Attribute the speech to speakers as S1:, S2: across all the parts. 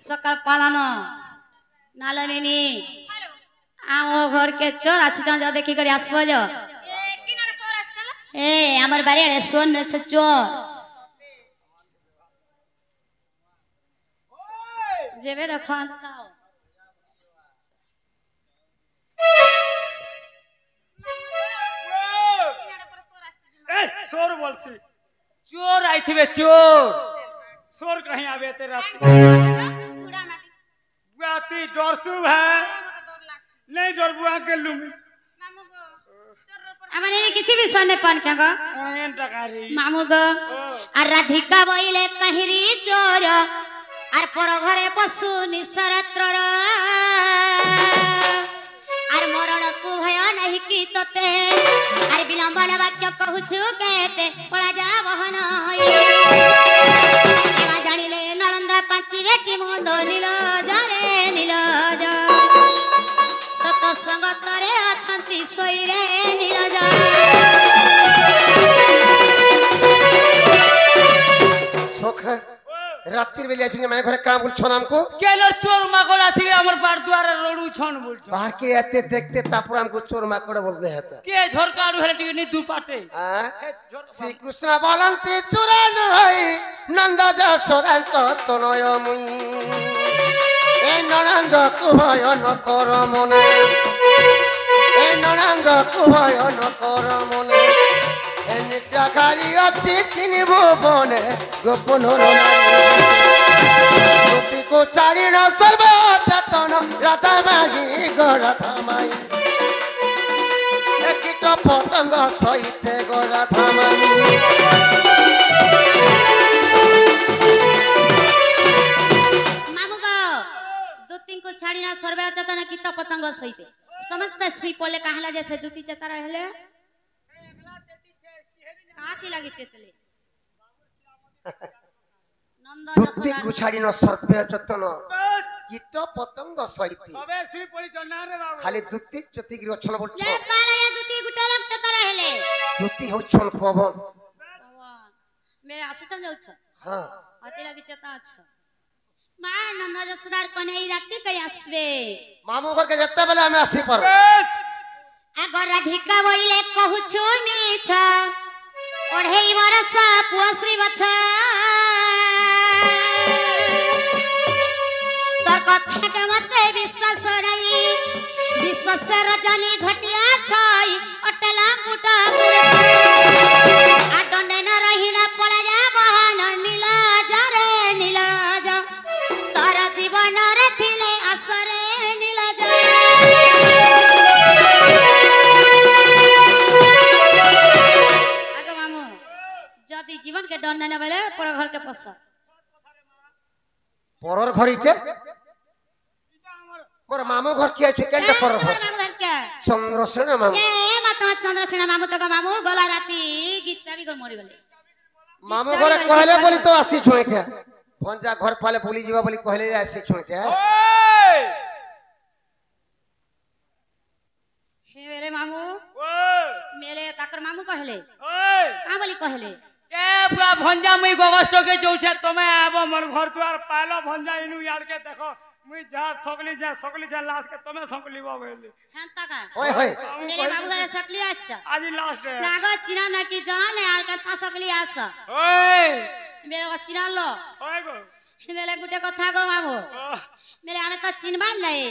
S1: सकाळ पालन नालनी आम घर के चोर आसी जा देखी कर आसब जो ए हमर बारे सोन से चोर जेबे देखो
S2: चोर बोलसी चोर आई थे चोर चोर कहीं आवे ते रात बुआती डरसु है नहीं डर बुआ के लुमी
S1: हमने किसी भी सोने पान क्या गो मामू गो और राधिका बोइले कहिरी चोर और पर घरे पशु निसरात्र और मरण को भय नहीं की तोते और विलंबन वाक्य कहूछु कहते पड़ा जा बहन होई एवा जानिले नळंदा पांची बेटी मुंद नीलज रे नीलज सत संगत रे अछंती सोई रे नीलज
S3: सोख रात्रि बेले आछिन मैं घरे काम बोल छोनाम को
S2: केलर चोर माकड़ आसी हमर बार द्वार रोडू छन बोल
S3: बाहर के आते देखते तापुर हमको चोर माकड़ बोल गए था
S2: के झरकाडू हेले टिके नी दू पाटे
S3: श्री कृष्ण बोलंती चोरा न रही नंद जसोदा को तनय मुई ए ननंद को भय न कर मने ए ननंद को भय न कर मने ए नित्य खाली अछि तिनि भुवने गोपन नारी को चारिण सर्वतन राधा मागी गराधा माई एक कीट पतंग सहित गराधा माई
S1: मामू गो दूती को छाड़ीना सर्वचेतन कीट पतंग सहित समस्त सुई पड़े कहला जैसे दूती चेता रहले काती लागी चेतले
S3: दूती गुछाड़ी न सर्पे चतन कीट पतंग सहित
S2: सबे सुई पड़ी चन्ना रे बाबू
S3: खाली दूती चती की रचना बोल
S1: ले काला या दूती गुटा लग चेता रहले
S3: दूती हो छन पवन
S1: पवन मेरे आसु चल जाउ छ
S3: हां
S1: अति लागी चेता छ मां नंद जसदार कने ई रात के आसबे
S3: मामू घर के जत्ते बेले हमें आसी पर
S1: अगर राधिका बोइले कहू छु मीछ ओढ़ेई बरस पुश्री बछा तोर कथा के मते विश्वास नहीं विश्वास रजनी घटिया छई अटला मुटा आ डंडे न रहिला पड़ा जा बहन नीलाज रे नीलाज तोर जीवन रे थिले आसरे नीलाज आगे मामू जदी जीवन के डंडे न बेले पर घर के पस
S3: परर घरीटे मोर मामू घर किया छ केनटे परर घर
S1: मामू घर के
S3: चंद्रसेन मामू
S1: ए माता चंद्रसेन मामू तो मामू गला राती गीता भी कर मरि गले
S3: मामू घर कहले बोली तो आसी छोइटे भंजा घर पाले बोली जीवा बोली कहले आसी छोइटे
S2: ओए
S1: हे मेरे मामू
S2: ओए
S1: मेरे ताकर मामू कहले
S2: ओए
S1: का बोली कहले
S2: के बुआ भंजा मई गगस्ट के जो छे तमे आबो मोर घर द्वार पालो भंजा इनु यार के देखो मुई जा सकली जा लास्ट के तमे सकली बाबेली
S1: हंता का
S3: ओए होय
S1: मेरे बाबू घर सकली अच्छा
S2: आज लास्ट है
S1: लागो चिना ना की जाना ने यार का था सकली आछा
S2: ओए
S1: मेरे को चिना लो
S2: ओए गो
S1: मेरे गुटे कथा गो मामू मेरे हमें तो चिनबा नहीं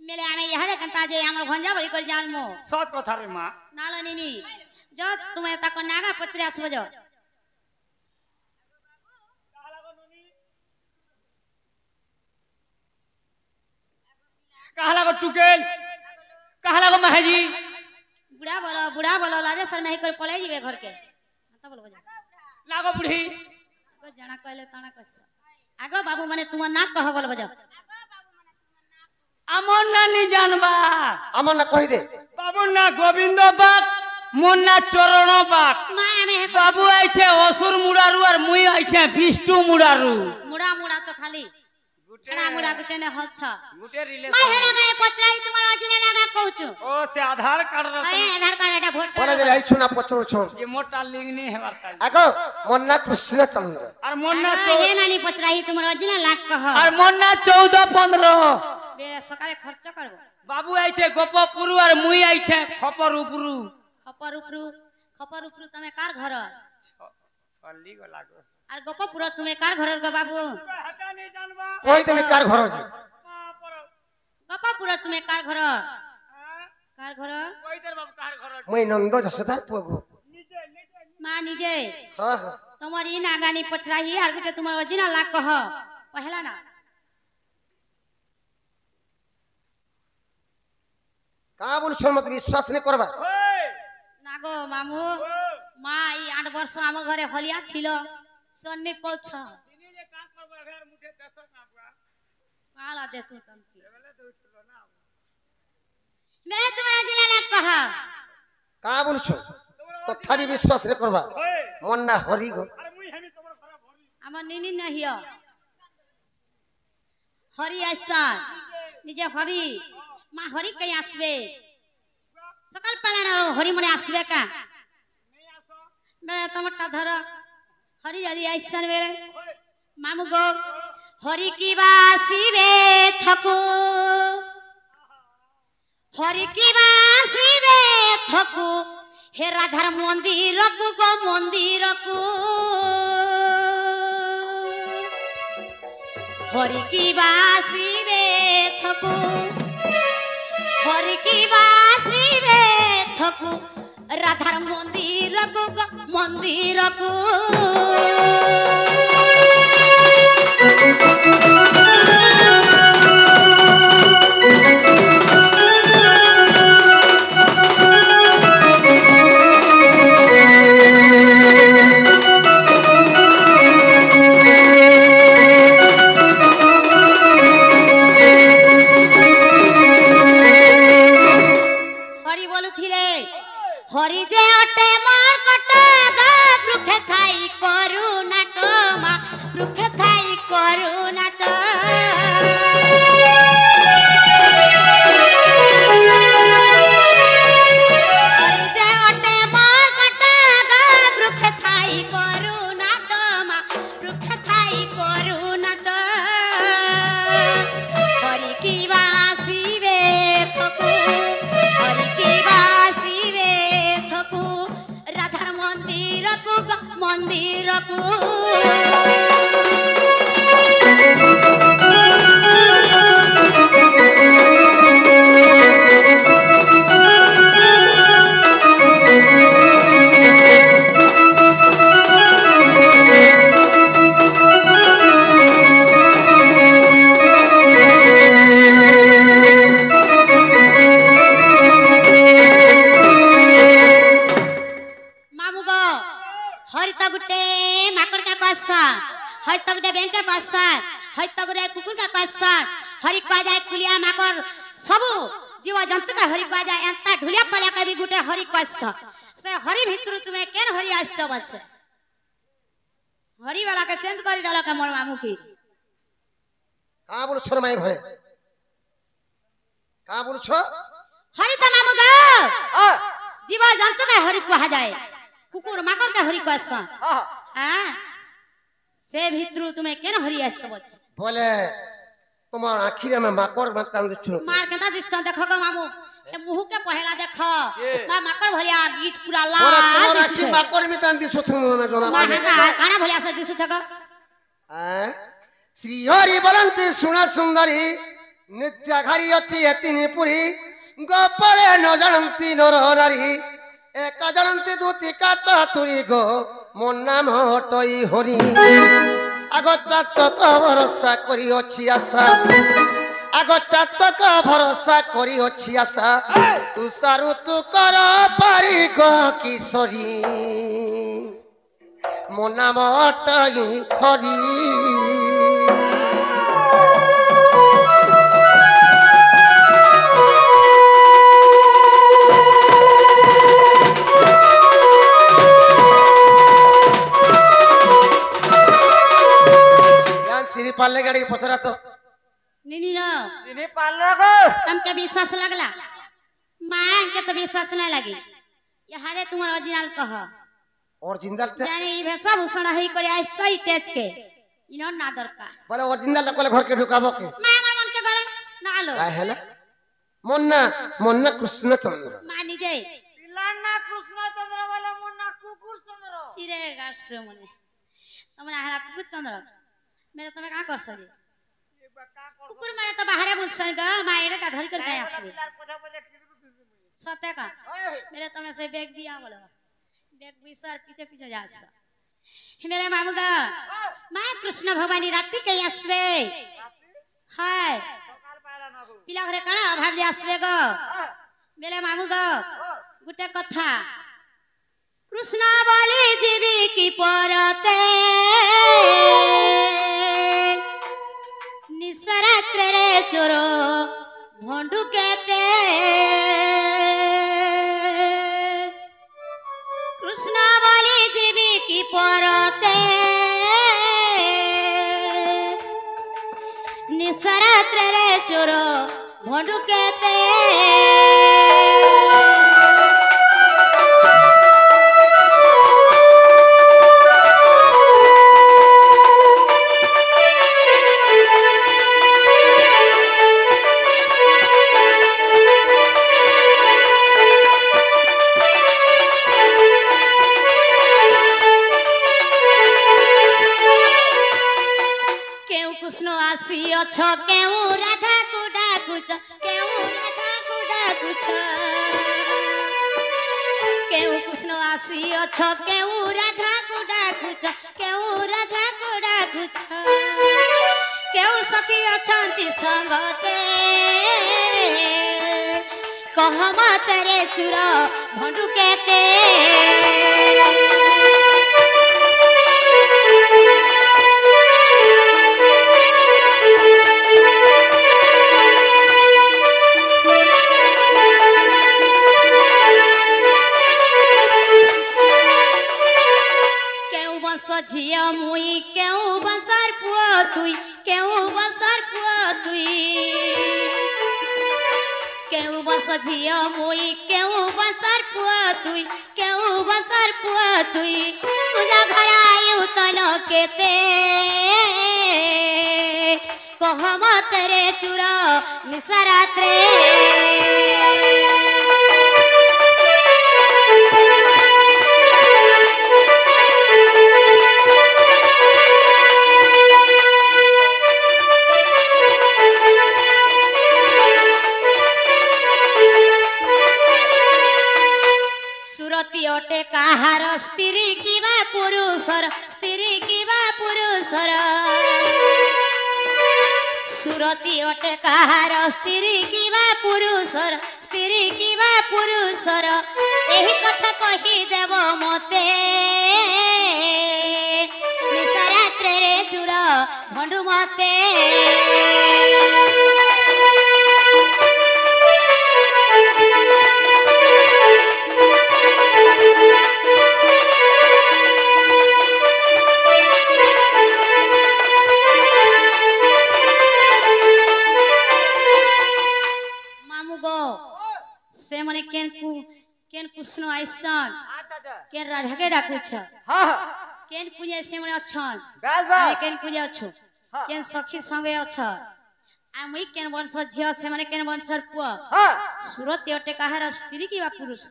S1: मेरे हमें यह देखता जे हमर भंजा बड़ी कर जान मो
S2: सच कथा रे मां
S1: नालो नीनी जो तुम्हें तक नागा पचरे आसबो जो
S2: कहला को टुकेल कहला को महजी
S1: बुढ़ा बोलो लाजे सर नहीं कर पळे जीवे घर के मत बोल जा
S2: लागो बुढ़ी
S1: को जाना कहले ताना कस आगो बाबू माने तुम ना कह बोल बजा
S2: আমন না নি জানবা
S3: আমার না কই দে
S2: বাবু না গোবিন্দ বাগ মন না চরণ বাগ
S1: মা আমি হে
S2: বাবু আইছে অসুর মুড়ারু আর মুই আইছে বিষ্ণু মুড়ারু
S1: মুড়া মুড়া তো খালি ଛଡ଼ା ମୁଡ଼ା ଗୁଟେ ନେ ହଛ
S2: ଗୁଟେ
S1: ମା
S2: ରିଲେସନ
S1: ହେଡା ଗାଏ ପତ୍ରାଇ ତୁମର ଅଜିନା ଲାଗା କହୁଛୁ
S2: ଓ ସେ ଆଧାର କାର୍ଡ ର
S1: ଏ ଆଧାର କାର୍ଡ এটা ভোট
S3: পরে যে আইছো না পত্রছো
S2: যে মোটা লিঙ্ক নি হেবার তাই
S3: আগো মোর না কৃষ্ণচন্দ্র
S2: আর মন না
S1: হে নানি পত্রাই তুমর অজিনা লাগ কহ
S2: আর মন না 14 15
S1: বে সকালে খরচ করব
S2: বাবু আইছে গোপপুরু আর মুই আইছে খপর উপরু
S1: খপর উপরু তুমি কার ঘর
S2: সল্লি গলা গো
S1: আর গোপপুর তুমি কার ঘরের গো বাবু
S2: হাটা নি জানবা
S3: কই তুমি কার ঘর আছে
S1: গোপপুর তুমি কার ঘর
S2: কই তোর বাবু কার ঘর
S3: মই নন্দ যশোদার পুগো
S2: নিজে নিজে
S1: মা নিজে
S3: হ্যাঁ হ্যাঁ
S1: তোমার ই নাগানি পছরাহি আর গুটে তোমার অজিনা লাগ কহ পহলা না
S3: কা বলছ মত বিশ্বাস নে করবা
S2: ওই
S1: নাগো মামু মা ই 8 বর্ষ আম ঘরে হলিয়া ছিল সন্নি পৌঁছ
S2: চিনি যে কাজ করব এর মুঠে দেশ না বুয়া
S1: কালা দে তু তমকি
S2: এবেলে দউছিল না
S1: মে তোমার অজিনা লাগ কহ
S3: কা বলছ তথাপি বিশ্বাস নে করবা
S2: ওই
S3: মন না হরি গো
S2: আরে মুই হেমি তোমার ঘরে ভরি
S1: আমার নিনি না হিয় হরি আইসান নিজে হরি মা হরি কই আসবে সকাল পালানা হরি মনে আসবে কা
S2: নেই আসো
S1: বে তোমারটা ধর হরি যদি আইসান বেলে মামু গো হরি কি বাসিবে থকু হরি কি বাসিবে থকু হে রাধার মন্দিরকু গো মন্দিরকু হরি কি বাসিবে থকু হরি কি বাসিবে থকু রাধার মন্দিরকু গো মন্দিরকু হরি বলুথিলে হরি যে অটে মার কট গা বৃক্ষে থাই করুণাট মা বৃক্ষে থাই করুণাট হরি যে অটে মার কট গা বৃক্ষে থাই করুণাট মা বৃক্ষে থাই করুণাট হরি কি বাসিবে থকু হরি কি বাসিবে থকু রাধার মন্দিরকু গো মন্দিরকু মামু গো হরি তো গুটে মাকড় কা কসা হরি তো গুটে বেঙ্কা কসা হরি তো গুটে কুকুর কা কসা হরি কয়া যায় কুলিয়া মাকড় সবু জীব জন্তু কা হরি কয়া যায় এন্তা ঢুলিয়া পালা কবি গুটে হরি কসা সে হরি ভিতরু তুমি কেন হরি আসছ বলছে হরি वाला के चेंज कर डालो के मोर मामू की
S3: কা বলছ মাই ঘরে কা বলছ
S1: हरि तो मामू गो
S3: আ
S1: जीव जंतु के हरि कहा जाए कुकुर माकड़ के हरि कहस
S3: আ
S1: हां से भितरु तुम्हें केन हरि आस बछ
S3: বলে তোমার আখিরে মে মাকড় মাতাম দিছু
S1: मार के ता दिस देखो गो मामू से मुंह के पहला देखो मा माकड़ भलिया गीच पूरा
S3: বলে
S1: लाल
S3: তোমার
S1: दिस
S3: আখি মাকড় মিতান দিছু তুমি না জনা
S1: मा हाता काना भलिया से दिस थको
S3: শ্রী হরি বলন্তি শুনা সুন্দরী নিত্যাঘারী অছি এতিনি পুরী গোপরে ন জানন্তি নর নারী এক জানন্তি দুতি কাচ তুরি গো মোর নাম হটই হরি আগ চাতক ভরসা করি অছি আশা আগ চাতক ভরসা করি অছি আশা তুষারু তু কর পারি গো কিশোরী মো নাম হটই হরি শ্রী পাল্লে গাড়ি পচরা তো
S4: चिनी पालो गो
S1: तुमके विश्वास लगला मां के तो विश्वास नहीं लगी यहाँ रे तुम्हारा ओरिजिनल कह
S3: ओरिजिनल ते
S1: जाने ई भेसा भूषण है करे आई सही टेच के इनो ना दरकार
S3: बोले ओरिजिनल कोले घर के ढुकाबो के
S1: मां हमर मन के गले ना लो
S3: काय है ना मुन्ना कृष्ण चंद्र
S1: मानी दे
S4: पिलाना कृष्णचंद्र वाला मुन्ना कुकुर चंद्र
S1: चिरे गासो मने तुमने हला कुकुर चंद्र मेरे तुम्हें का कर सके कुकुर मारे तो बाहर बुलसन ग मायरे का धर कर गया आसबे सत्य का मेरे तुम्हें से बैग भी आ बोलो बैग भी सर पीछे पीछे जा सा मेरे मामू गा मां कृष्ण भवानी रात्रि के आसबे हाय पिला घरे कणा अभाव जे आसबे ग मेरे मामू गा गुटे कथा कृष्ण बोली देवी की परते निसरात्र रे चोरो भोंडू कहते कृष्ण बोली देवी की परते निसरात्र रे चोरो भोंडू कहते अछ केउ राधा को डाकुछ केउ राधा को डाकुछ केउ कृष्ण आसी अछ केउ राधा को डाकुछ केउ राधा को डाकुछ केउ सखी अछंती संगते कह मत रे चुर भंडू केते झिया मुई केउ बंसर पुआ तुई केउ बंसर पुआ तुई केउ बंस झिया मुई केउ बंसर पुआ तुई केउ बंसर पुआ तुई तुझा घर आयु तन केते कह मत रे चुरा निसरात्रे अटे काहार स्त्री किबा पुरुषर स्त्री किबा पुरुषर सुरती अटे काहार स्त्री किबा पुरुषर स्त्री किबा पुरुषर एही कथा कही देव मते निसरात्रे रे चुर भंडू मते से मने केन कृष्ण आइसन केन राधा के डाकुछ
S4: हां
S1: केन पूजे से मने अछन
S4: बस बस
S1: केन पूजे अछु केन सखी संगे अछ आमई केन वंश झिया से मने केन वंशर पुआ
S4: हां
S1: सुरत अटे काहार स्त्री की बा पुरुष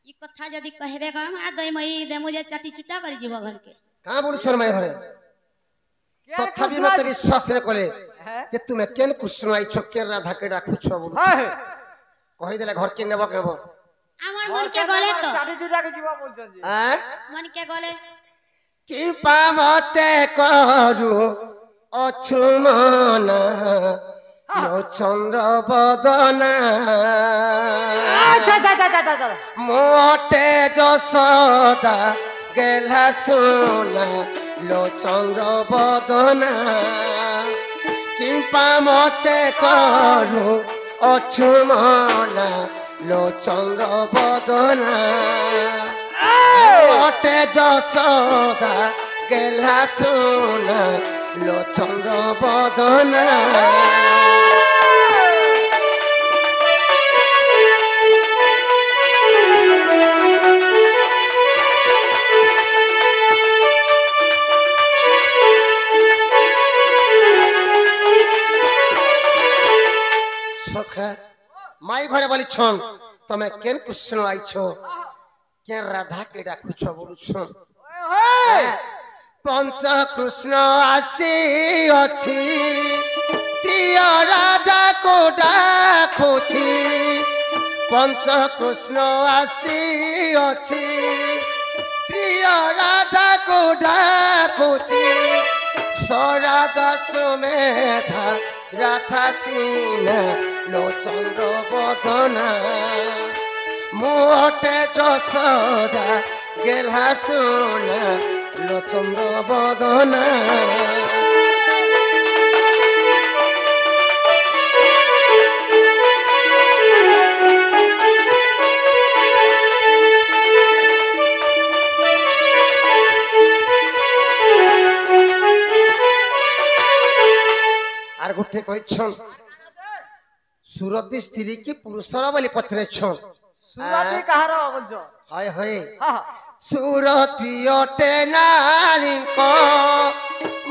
S1: ई कथा जदी कहबे गम आ दई मई दे मुझे चाटी चुटा कर जीव घर के
S3: का बोलु छर माय घरे तथापि मते विश्वास रे कोले जे तुमे केन कृष्ण आई छ केन राधा के डाकुछ बोलु
S4: हां
S3: कहि देले घर के नेबो केबो
S1: हमर मन के गले तो
S4: चाटी चुटा के जीवा बोलछन जी
S3: आ
S1: मन के गले
S3: कि पामते करू अछुमन लो चंद्र बदना
S4: अच्छा
S3: मोटे जसोदा गेला सुना लो चंद्र बदना कि पामते करू अछुमन लो चंद्र बदना मोटे जसोदा गेला सुना লো চন্দ্র বদনা সখা মাই ঘরে বলিছন তুমি কেন কৃষ্ণ আইছ কেন রাধা কে ডাকুছ বলুছ পঞ্চ কৃষ্ণ আসি অছি প্রিয় রাধা কো ডাকুছি পঞ্চ কৃষ্ণ আসি অছি প্রিয় রাধা কো ডাকুছি সরাধা সুমেধা রাধা সিনা লো চন্দ্র বদনা মোটে যশোদা গেলা সোনা লো চন্দ্র বদনা আর গোটে কইছন সুরতি স্ত্রী কি পুরুষর বলি পচরেছন
S4: সুরাতি কাহার বলছো
S3: হয় হয়
S4: হ্যাঁ
S3: সুরতি অটে নারীঙ্ক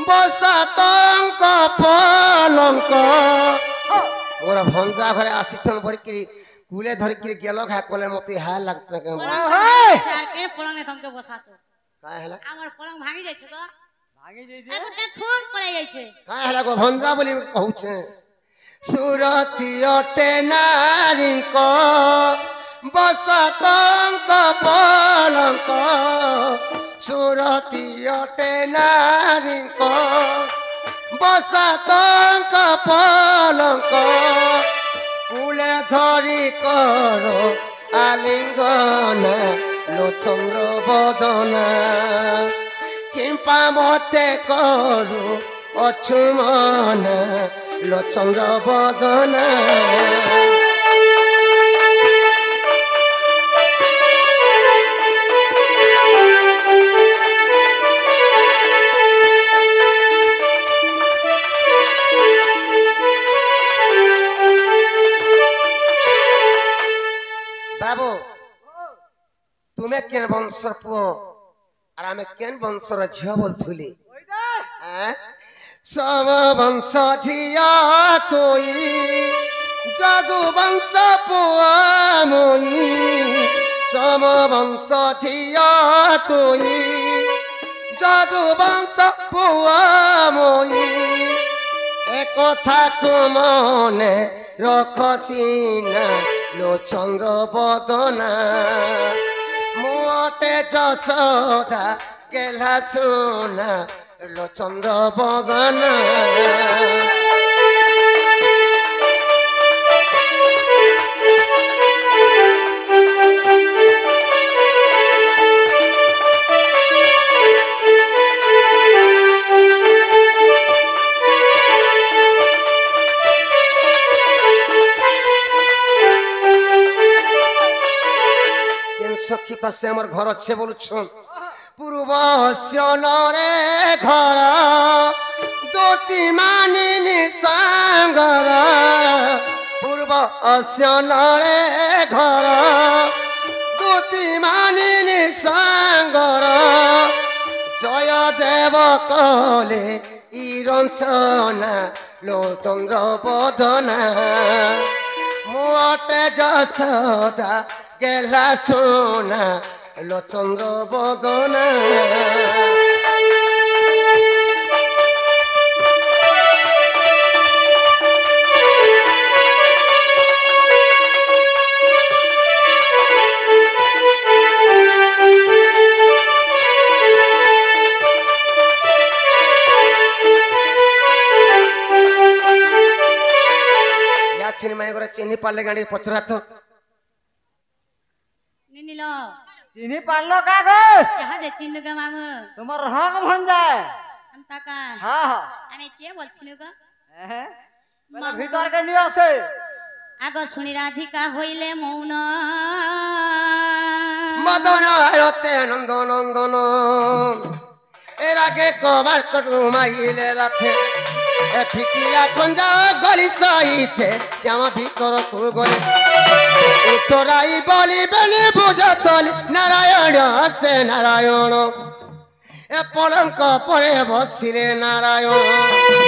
S3: বসতঙ্ক পলঙ্ক মোর ভঞ্জা ঘরে আসিছন ভরিকি কুলে ধরিকি গেল ঘা কলে মতে হা লাগতে কেন
S1: চার কে পলং নে তমকে বসাতো
S3: কায় হলা
S1: আমার পলং ভাঙি যাইছে গো
S2: ভাঙি যাইছে
S1: একটা খুন পড়ে যাইছে
S3: কায় হলা গো ভঞ্জা বলি কহুছে সুরতি অটে নারীঙ্ক বসতঙ্ক পলঙ্ক সুরতি অটে নারীঙ্ক বসতঙ্ক পলঙ্ক কুলে ধরি কর আলিঙ্গন লো চন্দ্র বদনা কিম্পা মতে করু অছুমন লো চন্দ্র বদনা বাবু তুমি কেন বংশর পুয় আর আমি কেন বংশর ঝিও বলথুলি সব বংশ ঝিয়া তুই যদু বংশ পুয়া মুই সব বংশ ঝিয়া তুই যদু বংশ পুয়া মুই একথা মনে রখসিনা লো চন্দ্র বদনা মোটে যশোদা গেলা সোনা লো চন্দ্র বদনা সখী পাশে আমার ঘর আছে বলছন পূর্ব সনরে ঘর দোতি মানিনি সাঙ্গর পূর্ব সনরে ঘর দোতি মানিনি সাঙ্গর জয় দেব কলে ইরঞ্চনা লো চন্দ্র বদনা মোটে যশোদা গেলা সোনা লো চন্দ্র বদনা या सिनेमा एगोरा चिन्ही पाले गाड़ी पचरा तो
S1: নিনিলো
S4: চিনি পারলো কাগো
S1: ইহা দে চিন্নু গে মামু
S4: তোমার রং ভঞ্জায়
S1: আন্তাকা
S4: হ্যাঁ হ্যাঁ
S1: আমি কে বলছিল গো
S4: বলে ভিতর কে নিয়ে আসে
S1: আগ শুনি রাধিকা হইলে মৌন
S3: মদন আয়তে নন্দ নন্দন এর আগে কবার কটু মাইলে রাতে এ ফিকিলা খঞ্জা গলি সাইতে শ্যামা ভিতরকু গলে উত্তরাই বলি বলি বুঝতল নারায়ণ সে নারায়ণ এ পলঙ্ক পরে বসিরে নারায়ণ